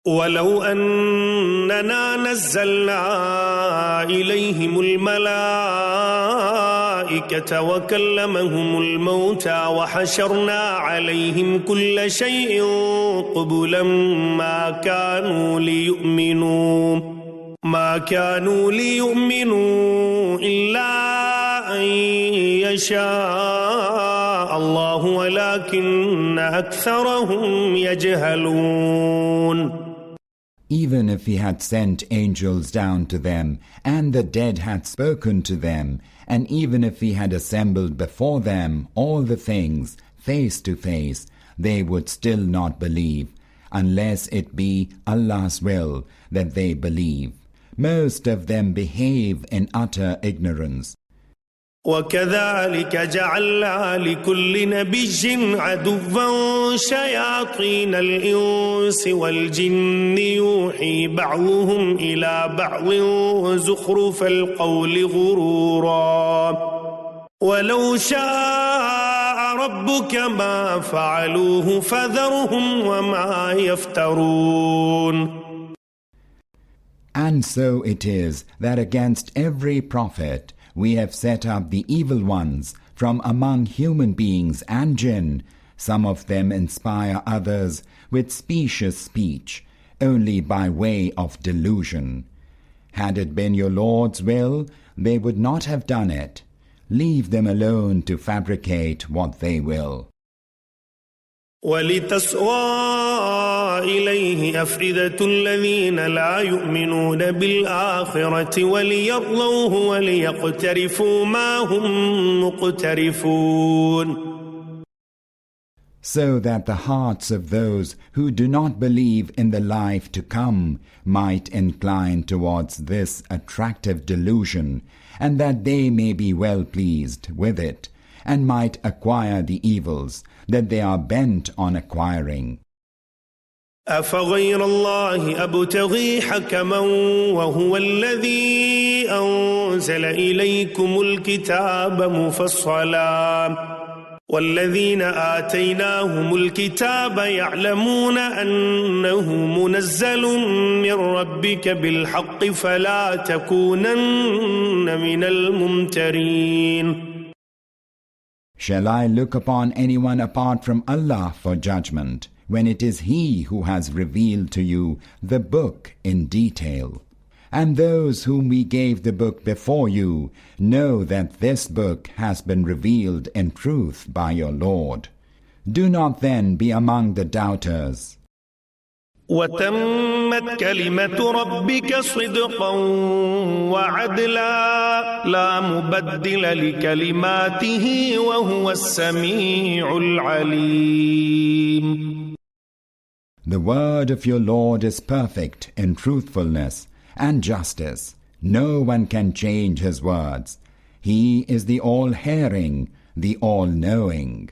ولو أننا نزلنا إليهم الملائكة وكلمهم الموتى وحشرنا عليهم كل شيء قبلا ما كانوا ليؤمنوا إلا أن يشاء الله ولكن أكثرهم يجهلون. Even if he had sent angels down to them, and the dead had spoken to them, and even if he had assembled before them all the things face to face, they would still not believe, unless it be Allah's will that they believe. Most of them behave in utter ignorance. وكذلك جعلنا لكل نبي عدوا شياطين الإنس والجن يوحي بعضهم إلى بعض زخرف القول غرورا ولو شاء ربك ما فعلوه فذرهم وما يفترون. And so it is that against every prophet we have set up the evil ones from among human beings and jinn. Some of them inspire others with specious speech, only by way of delusion. Had it been your Lord's will, they would not have done it. Leave them alone to fabricate what they will. وَلِتَسْوَى إِلَيْهِ أَفْئِدَةُ الَّذِينَ لَا يُؤْمِنُونَ بِالْآخِرَةِ وَلِيَرْضَوْهُ وَلِيَقْتَرِفُوا مَا هُمْ مُقْتَرِفُونَ. So that the hearts of those who do not believe in the life to come might incline towards this attractive delusion, and that they may be well pleased with it, and might acquire the evils that they are bent on acquiring. أَفَغَيْرَ اللَّهِ أَبْتَغِي حَكَمًا وَهُوَ الَّذِي أَنزَلَ إِلَيْكُمُ الْكِتَابَ مُفَصَّلًا وَالَّذِينَ آتَيْنَاهُمُ الْكِتَابَ يَعْلَمُونَ أَنَّهُ مُنَزَّلٌ مِّن رَّبِّكَ بِالْحَقِّ فَلَا تَكُونَنَّ مِنَ الْمُمْتَرِينَ. Shall I look upon anyone apart from Allah for judgment, when it is He who has revealed to you the book in detail? And those whom we gave the book before you know that this book has been revealed in truth by your Lord. Do not then be among the doubters. وَتَمَّتْ كَلِمَةُ رَبِّكَ صِدْقًا وَعَدْلًا لَا مُبَدِّلَ لِكَلِمَاتِهِ وَهُوَ السَّمِيعُ الْعَلِيمُ. The word of your Lord is perfect in truthfulness and justice. No one can change His words. He is the all-hearing, the all-knowing.